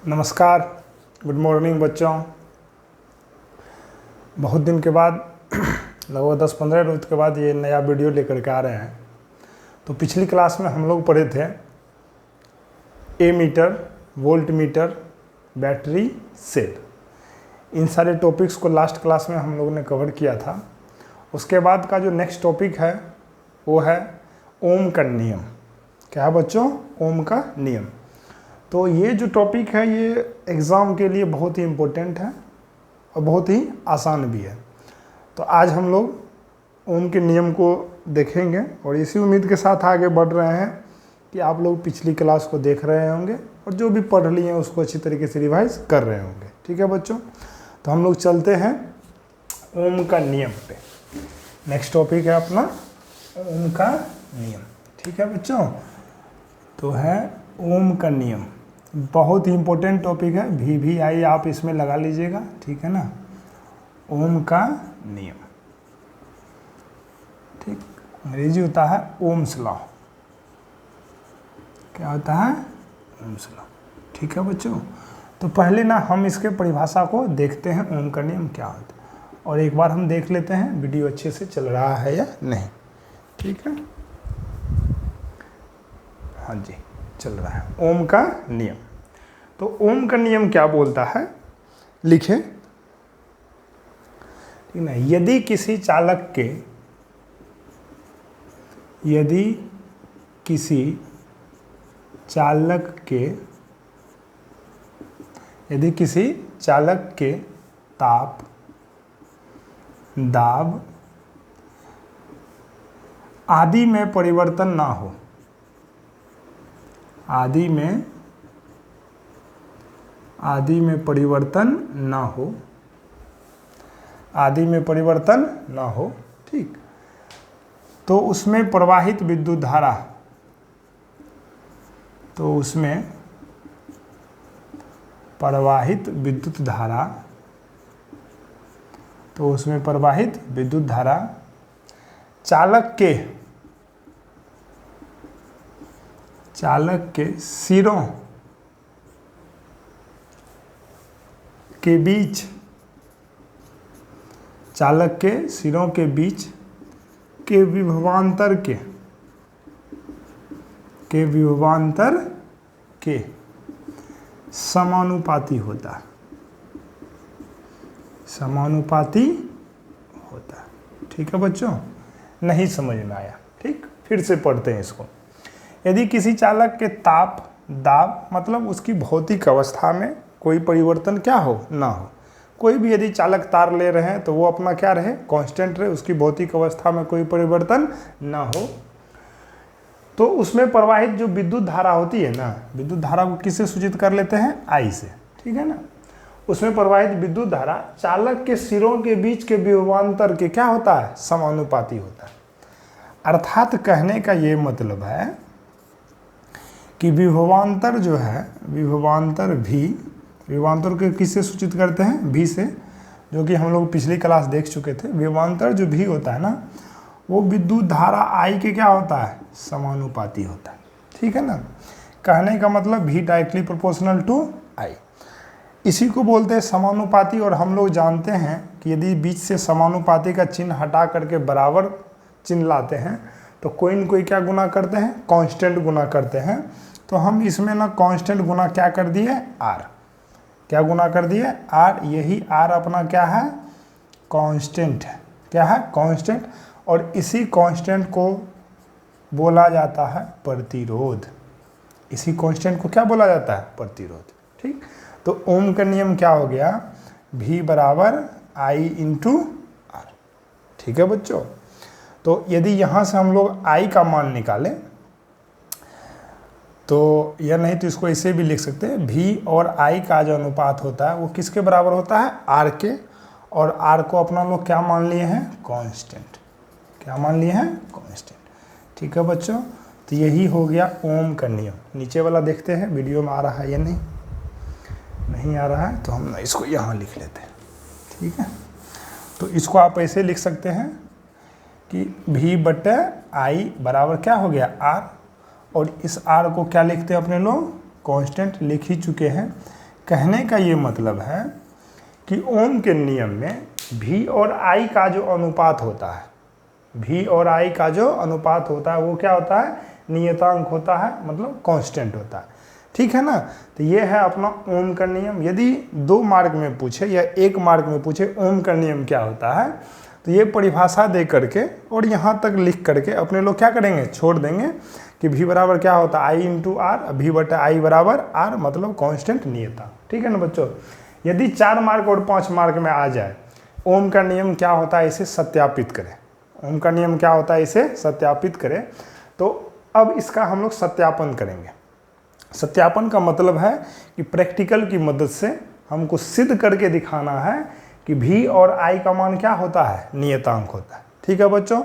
नमस्कार, good morning बच्चों। बहुत दिन के बाद लगभग 10-15 रोज के बाद ये नया वीडियो लेकर के आ रहे हैं। तो पिछली क्लास में हम लोग पढ़े थे ammeter, voltmeter, battery, cell. इन सारे टॉपिक्स को लास्ट क्लास में हम लोगों ने कवर किया था। उसके बाद का जो नेक्स्ट टॉपिक है वो है ओम का नियम। क्या है बच्चों? ओम का नियम। तो ये जो टॉपिक है ये एग्ज़ाम के लिए बहुत ही इम्पोर्टेंट है और बहुत ही आसान भी है। तो आज हम लोग ओम के नियम को देखेंगे और इसी उम्मीद के साथ आगे बढ़ रहे हैं कि आप लोग पिछली क्लास को देख रहे होंगे और जो भी पढ़ लिए हैं उसको अच्छी तरीके से रिवाइज कर रहे होंगे। ठीक है बच्चों, तो हम लोग चलते हैं ओम का नियम पे। नेक्स्ट टॉपिक है अपना ओम का नियम। ठीक है बच्चों, तो है ओम का नियम। बहुत ही इम्पोर्टेंट टॉपिक है, भी आई आप इसमें लगा लीजिएगा। ठीक है ना, ओम का नियम। ठीक, अंग्रेजी होता है ओम्स लॉ। क्या होता है? Ohm's law. ठीक है बच्चों, तो पहले ना हम इसके परिभाषा को देखते हैं, ओम का नियम क्या होता है, और एक बार हम देख लेते हैं वीडियो अच्छे से चल रहा है या नहीं। ठीक है, हाँ जी चल रहा है। ओम का नियम। तो ओम का नियम क्या बोलता है, लिखे। ठीक ना, यदि किसी चालक के ताप, दाब आदि में परिवर्तन ना हो, आदि में परिवर्तन ना हो, ठीक, तो उसमें प्रवाहित विद्युत धारा, चालक के सिरों के बीच के विभवांतर के समानुपाती होता है। ठीक है बच्चों, नहीं समझ में आया? ठीक, फिर से पढ़ते हैं इसको। यदि किसी चालक के ताप, दाब मतलब उसकी भौतिक अवस्था में कोई परिवर्तन क्या हो, ना हो। कोई भी यदि चालक तार ले रहे हैं तो वो अपना क्या रहे, कांस्टेंट रहे, उसकी भौतिक अवस्था में कोई परिवर्तन ना हो, तो उसमें प्रवाहित जो विद्युत धारा होती है ना, विद्युत धारा को किससे सूचित कर लेते हैं? आई से। ठीक है ना, उसमें प्रवाहित विद्युत धारा चालक के सिरों के बीच के विभवांतर के क्या होता है? समानुपाती होता है। अर्थात कहने का ये मतलब है कि विभवांतर जो है, विभवांतर के किससे सूचित करते हैं? भी से, जो कि हम लोग पिछली क्लास देख चुके थे। विभवांतर जो भी होता है ना, वो विद्युत धारा आई के क्या होता है? समानुपाती होता है। ठीक है ना, कहने का मतलब भी डायरेक्टली प्रोपोर्शनल टू आई, इसी को बोलते हैं समानुपाती। और हम लोग जानते हैं कि यदि बीच से समानुपाती का चिन्ह हटा करके बराबर चिन्ह लाते हैं तो कोई न कोई क्या गुना करते हैं? कांस्टेंट गुना करते हैं। तो हम इसमें ना कांस्टेंट गुना क्या कर दिए? आर। क्या गुना कर दिए? आर। यही आर अपना क्या है? कांस्टेंट है। क्या है? कांस्टेंट। और इसी कांस्टेंट को बोला जाता है प्रतिरोध। इसी कांस्टेंट को क्या बोला जाता है? प्रतिरोध। ठीक, तो ओम का नियम क्या हो गया? V बराबर I इंटू आर। ठीक है बच्चों, तो यदि यहाँ से हम लोग I का मान निकालें तो या नहीं तो इसको ऐसे भी लिख सकते हैं, V और I का जो अनुपात होता है वो किसके बराबर होता है? R के। और R को अपना लोग क्या मान लिए हैं? कांस्टेंट। क्या मान लिए हैं? कांस्टेंट। ठीक है बच्चों, तो यही हो गया ओम का नियम। नीचे वाला देखते हैं वीडियो में आ रहा है या नहीं आ रहा है, तो हम इसको यहाँ लिख लेते हैं। ठीक है, तो इसको आप ऐसे लिख सकते हैं कि V/I बराबर क्या हो गया? R। और इस R को क्या लिखते हैं अपने लोग? कांस्टेंट लिख ही चुके हैं कहने का ये मतलब है कि ओम के नियम में V और I का जो अनुपात होता है, V और I का जो अनुपात होता है वो क्या होता है, नियतांक होता है, मतलब कांस्टेंट होता है। ठीक है ना। तो ये है अपना ओम का नियम। यदि 2 मार्क में पूछे या 1 मार्क में पूछे ओम का नियम क्या होता है, तो ये परिभाषा दे करके और यहाँ तक लिख करके अपने लोग क्या करेंगे, छोड़ देंगे कि V बराबर क्या होता है I इंटू आर, V बटा I बराबर R, मतलब कांस्टेंट नियता। ठीक है ना बच्चों। यदि 4 मार्क और 5 मार्क में आ जाए ओम का नियम क्या होता है, इसे सत्यापित करें। ओम का नियम क्या होता है, इसे सत्यापित करें। तो अब इसका हम लोग सत्यापन करेंगे। सत्यापन का मतलब है कि प्रैक्टिकल की मदद से हमको सिद्ध करके दिखाना है कि V और I का मान क्या होता है, नियतांक होता है। ठीक है बच्चों।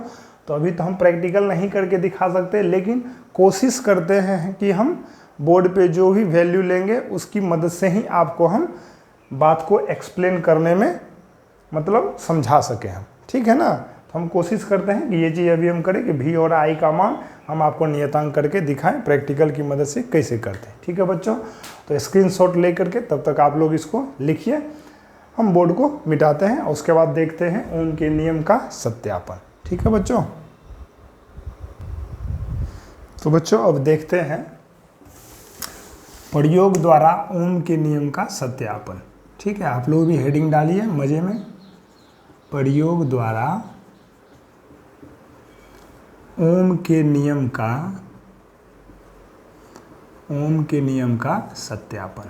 तो अभी तो हम प्रैक्टिकल नहीं करके दिखा सकते, लेकिन कोशिश करते हैं कि हम बोर्ड पे जो भी वैल्यू लेंगे उसकी मदद से ही आपको हम बात को एक्सप्लेन करने में मतलब समझा सके हम। ठीक है ना। तो हम कोशिश करते हैं कि ये चीज़ अभी हम करें कि V और I का मान हम आपको नियतांक करके दिखाएं प्रैक्टिकल की मदद से कैसे करते हैं। ठीक है बच्चों। तो स्क्रीनशॉट ले करके तब तक आप लोग इसको लिखिए, हम बोर्ड को मिटाते हैं और उसके बाद देखते हैं ओम के नियम का सत्यापन। ठीक है बच्चों। तो बच्चों अब देखते हैं प्रयोग द्वारा ओम के नियम का सत्यापन। ठीक है, आप लोग भी हेडिंग डालिए मजे में, प्रयोग द्वारा ओम के नियम का सत्यापन।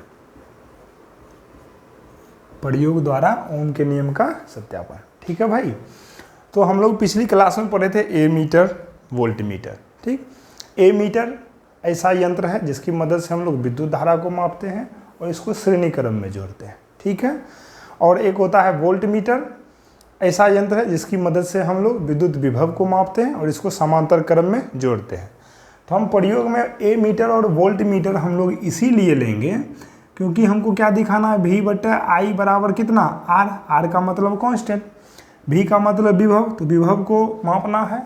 प्रयोग द्वारा ओम के नियम का सत्यापन। ठीक है भाई। तो हम लोग पिछली क्लास में पढ़े थे एमीटर, वोल्टमीटर। ठीक, एमीटर ऐसा यंत्र है जिसकी मदद से हम लोग विद्युत धारा को मापते हैं और इसको श्रेणी क्रम में जोड़ते हैं। ठीक है। और एक होता है वोल्टमीटर, ऐसा यंत्र है जिसकी मदद से हम लोग विद्युत विभव को मापते हैं और इसको समांतर क्रम में जोड़ते हैं। तो हम प्रयोग में एमीटर और वोल्टमीटर हम लोग इसीलिए लेंगे क्योंकि हमको क्या दिखाना है, V बटा I बराबर कितना, R का मतलब कांस्टेंट, V का मतलब विभव, तो विभव को मापना है,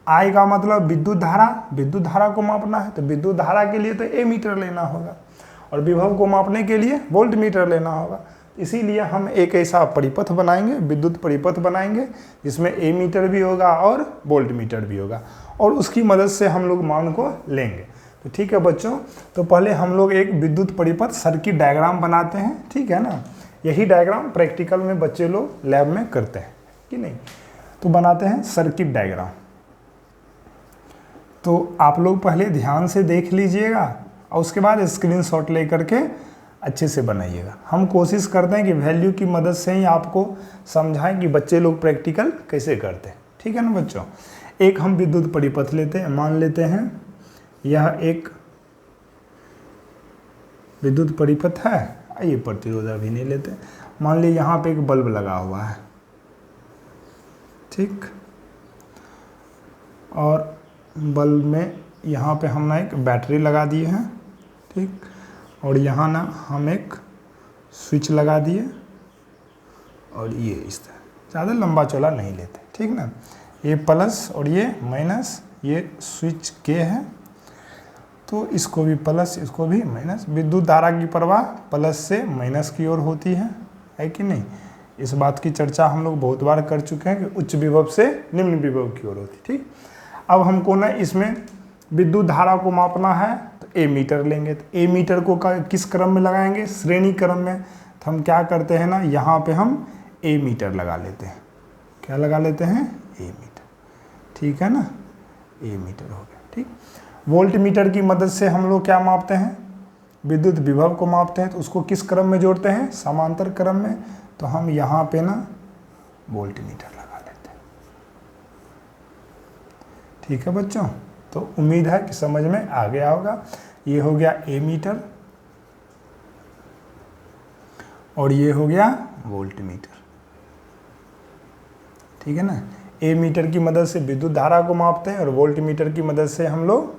I का मतलब विद्युत धारा को मापना है, तो विद्युत धारा के लिए तो एमीटर लेना होगा और विभव को मापने के लिए वोल्टमीटर लेना होगा। इसीलिए हम एक ऐसा परिपथ बनाएंगे, विद्युत परिपथ बनाएंगे जिसमें एमीटर भी होगा और वोल्टमीटर भी होगा और उसकी मदद से हम लोग मान को लेंगे। तो ठीक है बच्चों। तो पहले हम लोग एक विद्युत परिपथ सर्किट डायग्राम बनाते हैं। ठीक है ना। यही डायग्राम प्रैक्टिकल में बच्चे लोग लैब में करते हैं कि नहीं। तो बनाते हैं सर्किट डायग्राम। तो आप लोग पहले ध्यान से देख लीजिएगा और उसके बाद स्क्रीनशॉट ले करके अच्छे से बनाइएगा। हम कोशिश करते हैं कि वैल्यू की मदद से ही आपको समझाएं कि बच्चे लोग प्रैक्टिकल कैसे करते हैं। ठीक है ना बच्चों। एक हम विद्युत परिपथ लेते हैं, मान लेते हैं यह एक विद्युत परिपथ है, आइए प्रतिरोध अभी नहीं लेते, मान लीजिए यहाँ पे एक बल्ब लगा हुआ है। ठीक, और बल्ब में यहाँ पे हमने एक बैटरी लगा दिए हैं। ठीक, और यहाँ ना हम एक स्विच लगा दिए और ये इस तरह, ज़्यादा लंबा चौड़ा नहीं लेते। ठीक ना। ये प्लस और ये माइनस, ये स्विच के है तो इसको भी प्लस इसको भी माइनस। विद्युत धारा की प्रवाह प्लस से माइनस की ओर होती है कि नहीं। इस बात की चर्चा हम लोग बहुत बार कर चुके हैं कि उच्च विभव से निम्न विभव की ओर होती। ठीक, अब हमको ना इसमें विद्युत धारा को मापना है तो एमीटर लेंगे। तो एमीटर को किस क्रम में लगाएंगे, श्रेणी क्रम में। तो हम क्या करते हैं ना, यहाँ पे हम एमीटर लगा लेते हैं। क्या लगा लेते हैं, एमीटर। ठीक है ना, एमीटर हो गया। ठीक, वोल्टमीटर की मदद से हम लोग क्या मापते हैं, विद्युत विभव को मापते हैं। तो उसको किस क्रम में जोड़ते हैं, समांतर क्रम में। तो हम यहाँ पे ना वोल्टमीटर लगा लेते हैं। ठीक है बच्चों। तो उम्मीद है कि समझ में आ गया होगा। ये हो गया एमीटर और ये हो गया वोल्टमीटर। ठीक है ना। एमीटर की मदद से विद्युत धारा को मापते हैं और वोल्टमीटर की मदद से हम लोग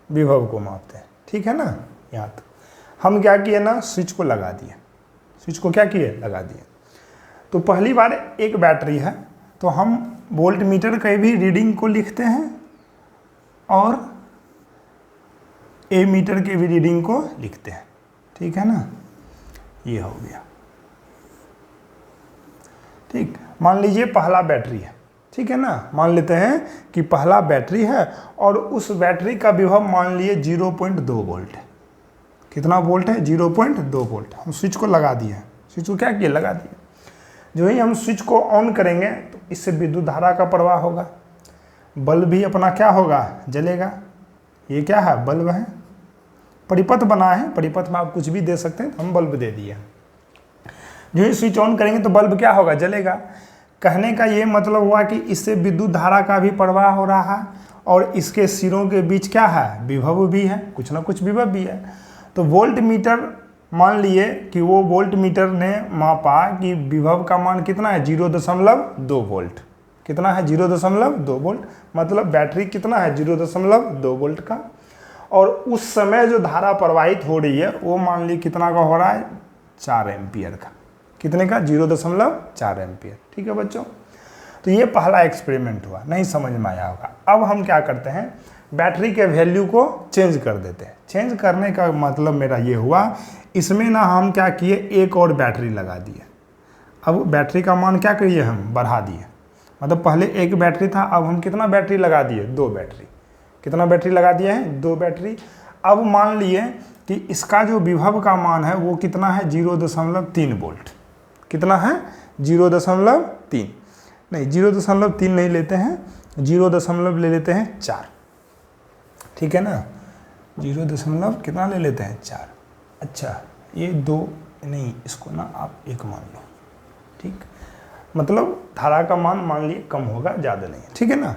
विभव को मापते हैं। ठीक है ना। यहाँ तक हम क्या किए ना, स्विच को लगा दिए। स्विच को क्या किए, लगा दिए। तो पहली बार एक बैटरी है तो हम वोल्टमीटर के भी रीडिंग को लिखते हैं और एमीटर के भी रीडिंग को लिखते हैं। ठीक है ना। ये हो गया। ठीक, मान लीजिए पहला बैटरी है, ठीक है ना, मान लेते हैं कि पहला बैटरी है और उस बैटरी का विभव मान लिए 0.2 वोल्ट है। कितना वोल्ट है? 0.2 वोल्ट। हम स्विच को लगा दिए, स्विच को क्या किए? लगा दिए। जो ही हम स्विच को ऑन करेंगे तो इससे विद्युत धारा का प्रवाह होगा, बल्ब भी अपना क्या होगा? जलेगा। ये क्या है? बल्ब है, परिपथ बना है, परिपथ में आप कुछ भी दे सकते हैं, तो हम बल्ब दे दिए। जो ही स्विच ऑन करेंगे तो बल्ब क्या होगा? जलेगा। कहने का ये मतलब हुआ कि इससे विद्युत धारा का भी प्रवाह हो रहा है और इसके सिरों के बीच क्या है? विभव भी है, कुछ ना कुछ विभव भी है। तो वोल्ट मीटर, मान लिए कि वो वोल्ट मीटर ने मापा कि विभव का मान कितना है? 0.2 वोल्ट। कितना है? 0.2 वोल्ट। मतलब बैटरी कितना है? 0.2 वोल्ट का। और उस समय जो धारा प्रवाहित हो रही है वो मान ली कितना का हो रहा है? 4 एम्पियर का। कितने का? 0.4 एम्पियर। ठीक है बच्चों, तो ये पहला एक्सपेरिमेंट हुआ, नहीं समझ में आया होगा। अब हम क्या करते हैं? बैटरी के वैल्यू को चेंज कर देते हैं। चेंज करने का मतलब मेरा ये हुआ, इसमें ना हम क्या किए? एक और बैटरी लगा दिए। अब बैटरी का मान क्या करिए? हम बढ़ा दिए। मतलब पहले एक बैटरी था, अब हम कितना बैटरी लगा दिए? 2 बैटरी। कितना बैटरी लगा दिए हैं? 2 बैटरी। अब मान लिए कि इसका जो विभव का मान है वो कितना है? 0.3 वोल्ट। कितना है? 0.3 नहीं, 0.3 नहीं लेते हैं, 0 ले लेते हैं 4। ठीक है ना, 0 कितना ले लेते हैं? 4। अच्छा, ये 2 नहीं, इसको ना आप 1 मान लो। ठीक, मतलब धारा का मान मान लिए कम होगा, ज़्यादा नहीं। ठीक है ना,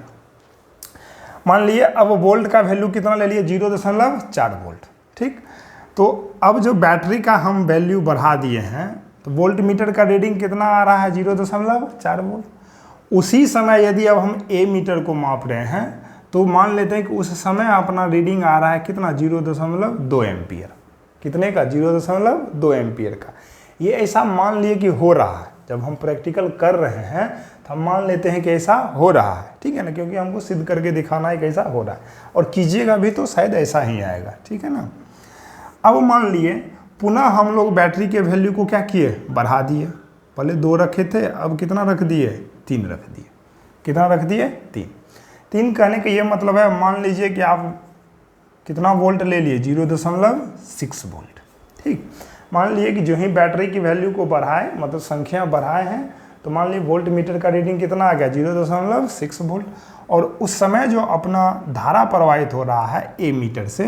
मान लिए अब वोल्ट का वैल्यू कितना ले लिए? 0.4 वोल्ट। ठीक, तो अब जो बैटरी का हम वैल्यू बढ़ा दिए हैं तो वोल्ट मीटर का रीडिंग कितना आ रहा है? 0.4 वोल्ट। उसी समय यदि अब हम ए मीटर को माप रहे हैं तो मान लेते हैं कि उस समय अपना रीडिंग आ रहा है कितना? 0.2 एम्पियर। कितने का? 0.2 एम्पियर का। ये ऐसा मान लिए कि हो रहा है, जब हम प्रैक्टिकल कर रहे हैं तो हम मान लेते हैं कि ऐसा हो रहा है। ठीक है ना, क्योंकि हमको सिद्ध करके दिखाना है कि ऐसा हो रहा है, और कीजिएगा भी तो शायद ऐसा ही आएगा। ठीक है ना, अब मान लिए पुनः हम लोग बैटरी के वैल्यू को क्या किए? बढ़ा दिए। पहले 2 रखे थे, अब कितना रख दिए? 3 रख दिए। कितना रख दिए? 3 कहने का ये मतलब है, मान लीजिए कि आप कितना वोल्ट ले लिए? 0.6 वोल्ट। ठीक, मान लीजिए कि जो ही बैटरी की वैल्यू को बढ़ाए, मतलब संख्या बढ़ाए हैं, तो मान लीजिए वोल्ट मीटर का रीडिंग कितना आ गया? 0.6 वोल्ट। और उस समय जो अपना धारा प्रवाहित हो रहा है ए मीटर से,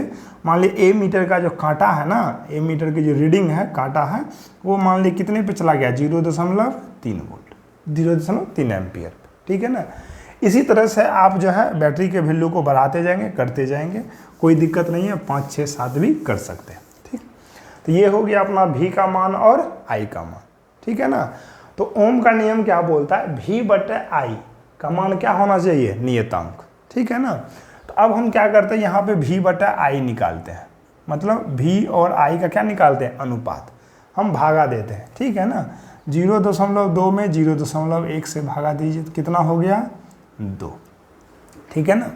मान लीजिए ए मीटर का जो कांटा है ना, ए मीटर की जो रीडिंग है, कांटा है, वो मान लीजिए कितने पे चला गया? 0.3 वोल्ट, 0.3 एम्पियर। ठीक है ना, इसी तरह से आप जो है बैटरी के वैल्यू को बढ़ाते जाएंगे, करते जाएंगे, कोई दिक्कत नहीं है, 5, 6, 7 भी कर सकते हैं। ठीक, तो ये हो गया अपना V का मान और I का मान। ठीक है ना, तो ओम का नियम क्या बोलता है? V/I का मान क्या होना चाहिए? नियतांक। ठीक है ना, तो अब हम क्या करते हैं? यहाँ पे V/I निकालते हैं, मतलब V और I का क्या निकालते हैं? अनुपात। हम भागा देते हैं। ठीक है ना, 0.2 में 0.1 से भागा दीजिए, कितना हो गया? 2। ठीक है ना,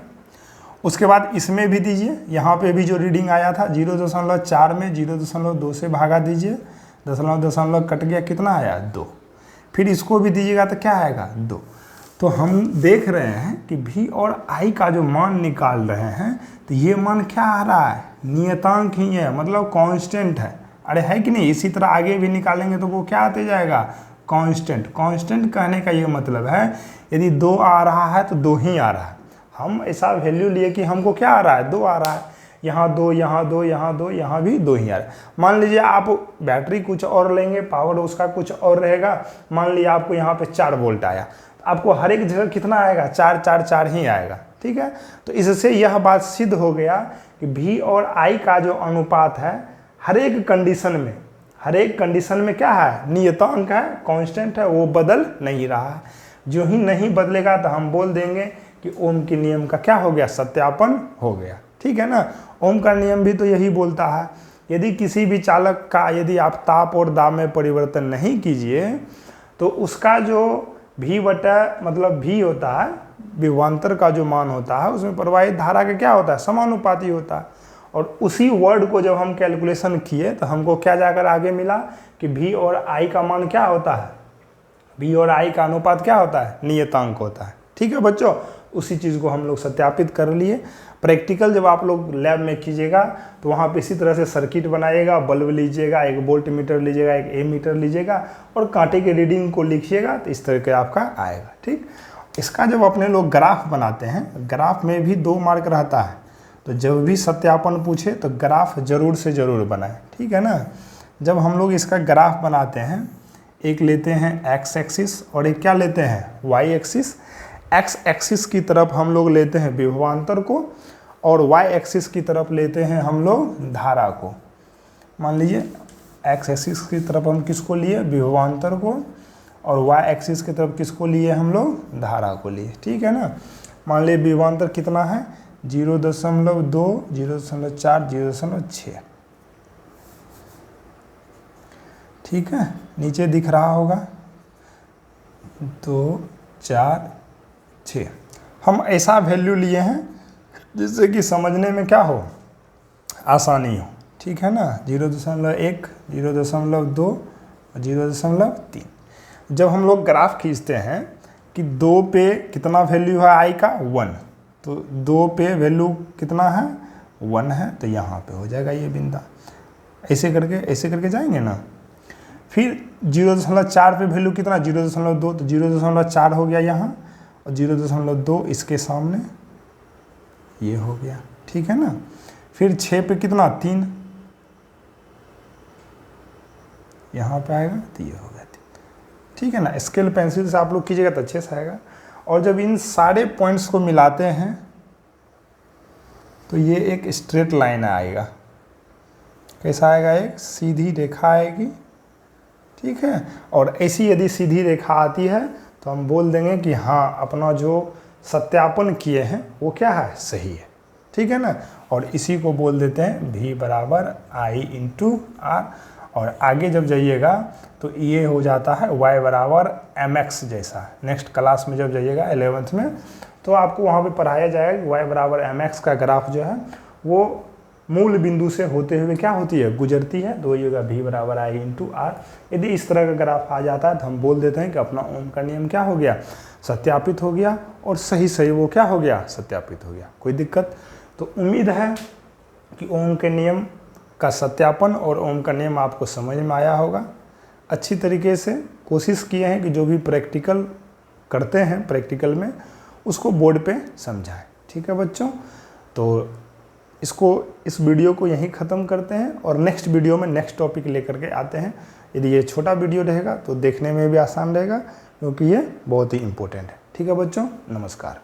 उसके बाद इसमें भी दीजिए, यहाँ पे भी जो रीडिंग आया था 0.4 में 0.2 से भागा दीजिए, दशमलव कट गया, कितना आया? 2। फिर इसको भी दीजिएगा तो क्या आएगा? 2। तो हम देख रहे हैं कि V और I का जो मान निकाल रहे हैं तो ये मान क्या आ रहा है? नियतांक ही है, मतलब कांस्टेंट है। अरे है कि नहीं? इसी तरह आगे भी निकालेंगे तो वो क्या आते जाएगा? कांस्टेंट। कांस्टेंट कहने का ये मतलब है यदि 2 आ रहा है तो 2 ही आ रहा है। हम ऐसा वैल्यू लिए कि हमको क्या आ रहा है? 2 आ रहा है। यहाँ 2, यहाँ 2, यहाँ 2, यहाँ भी 2 ही आ रहा है। मान लीजिए आप बैटरी कुछ और लेंगे, पावर उसका कुछ और रहेगा। मान लीजिए आपको यहाँ पे 4 वोल्ट आया, तो आपको हर एक जगह कितना आएगा? 4, 4, 4 ही आएगा। ठीक है, तो इससे यह बात सिद्ध हो गया कि V और I का जो अनुपात है हर एक कंडीशन में क्या है? नियतांक है, कांस्टेंट है, वो बदल नहीं रहा है। जो ही नहीं बदलेगा तो हम बोल देंगे कि ओम के नियम का क्या हो गया? सत्यापन हो गया। ठीक है ना, ओम का नियम भी तो यही बोलता है, यदि किसी भी चालक का यदि आप ताप और दाब में परिवर्तन नहीं कीजिए तो उसका जो मतलब V होता है, विभवांतर का जो मान होता है, उसमें प्रवाहित धारा का क्या होता है? समानुपाती होता है। और उसी वर्ड को जब हम कैलकुलेशन किए तो हमको क्या जाकर आगे मिला कि v और i का मान क्या होता है, v और i का अनुपात क्या होता है, नियतांक होता है। ठीक है बच्चों, उसी चीज़ को हम लोग सत्यापित कर लिए। प्रैक्टिकल जब आप लोग लैब में कीजिएगा तो वहाँ पे इसी तरह से सर्किट बनाइएगा, बल्ब लीजिएगा, एक वोल्ट मीटर लीजिएगा, एक ए मीटर लीजिएगा और कांटे के रीडिंग को लिखिएगा, तो इस तरह के आपका आएगा। ठीक, इसका जब अपने लोग ग्राफ बनाते हैं, ग्राफ में भी 2 मार्क रहता है, तो जब भी सत्यापन पूछे तो ग्राफ जरूर से ज़रूर बनाएं। ठीक है ना। जब हम लोग इसका ग्राफ बनाते हैं, एक लेते हैं एक्स एक्सिस और एक क्या लेते हैं, वाई एक्सिस। एक्स एक्सिस की तरफ हम लोग लेते हैं विभवांतर को और वाई एक्सिस की तरफ लेते हैं हम लोग धारा को। मान लीजिए एक्स एक्सिस की तरफ हम किसको लिए, विभवांतर को, और वाई एक्सिस की तरफ किसको लिए, हम लोग धारा को लिए। ठीक है ना। मान लीजिए विभवांतर कितना है, 0.2, 0.4, 0.6। ठीक है, नीचे दिख रहा होगा 2, 4, 6। हम ऐसा वैल्यू लिए हैं जिससे कि समझने में क्या हो, आसानी हो। ठीक है ना। 0.1, 0.2 और 0.3। जब हम लोग ग्राफ खींचते हैं कि 2 पे कितना वैल्यू है i का, 1, तो 2 पे वैल्यू कितना है, 1 है, तो यहाँ पे हो जाएगा ये बिंदा। ऐसे करके जाएंगे ना। फिर 0.4 पे वैल्यू कितना, 0.2, तो 0.4 हो गया यहाँ और 0.2 इसके सामने, ये हो गया। ठीक है ना। फिर 6 पे कितना, 3, यहाँ पे आएगा, तो ये हो गया 3। ठीक है ना। स्केल पेंसिल से आप लोग कीजिएगा तो अच्छे से आएगा। और जब इन सारे पॉइंट्स को मिलाते हैं तो ये एक स्ट्रेट लाइन आएगा। कैसा आएगा, एक सीधी रेखा आएगी। ठीक है। और ऐसी यदि सीधी रेखा आती है तो हम बोल देंगे कि हाँ, अपना जो सत्यापन किए हैं वो क्या है, सही है। ठीक है ना। और इसी को बोल देते हैं v बराबर i इंटू r। और आगे जब जाइएगा तो ये हो जाता है y बराबर mx जैसा। नेक्स्ट क्लास में जब जाइएगा 11th में तो आपको वहाँ पे पढ़ाया जाएगा y बराबर mx का ग्राफ जो है वो मूल बिंदु से होते हुए क्या होती है, गुजरती है। तो ये होगा v बराबर i इंटू r। यदि इस तरह का ग्राफ आ जाता है तो हम बोल देते हैं कि अपना ओम का नियम क्या हो गया, सत्यापित हो गया, और सही वो क्या हो गया, सत्यापित हो गया। कोई दिक्कत? तो उम्मीद है कि ओम के नियम का सत्यापन और ओम का नियम आपको समझ में आया होगा। अच्छी तरीके से कोशिश किए हैं कि जो भी प्रैक्टिकल करते हैं प्रैक्टिकल में उसको बोर्ड पे समझाएं। ठीक है बच्चों, तो इस वीडियो को यहीं ख़त्म करते हैं और नेक्स्ट वीडियो में नेक्स्ट टॉपिक लेकर के आते हैं। यदि ये छोटा वीडियो रहेगा तो देखने में भी आसान रहेगा, क्योंकि ये बहुत ही इम्पोर्टेंट है। ठीक है बच्चों, नमस्कार।